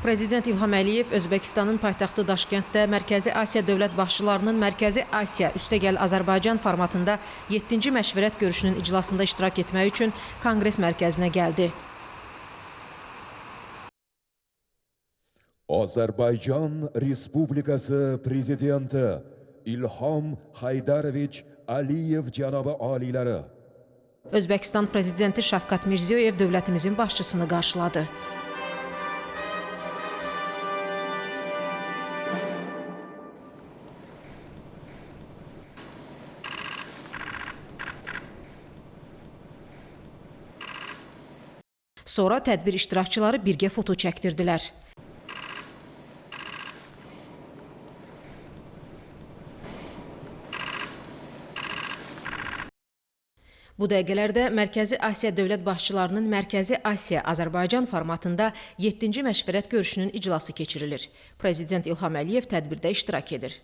Prezident İlham Əliyev Özbəkistanın paytaxtı Daşkənddə Mərkəzi Asiya dövlət başçılarının Mərkəzi Asiya üstəgəl Azərbaycan formatında 7-ci məşvərət görüşünün iclasında iştirak etmək üçün Konqres mərkəzinə gəldi. Azərbaycan Respublikası Prezidenti İlham Haydarovich Aliyev cənabı aliləri. Özbəkistan Prezidenti Şavkat Mirziyoyev dövlətimizin başçısını qarşıladı. Sonra tədbir iştirakçıları birgə foto çəkdirdilər. Bu dəqiqələrdə Mərkəzi Asiya dövlət başçılarının Mərkəzi Asiya Azərbaycan formatında 7-ci məşvərət görüşünün iclası keçirilir. Prezident İlham Əliyev tədbirdə iştirak edir.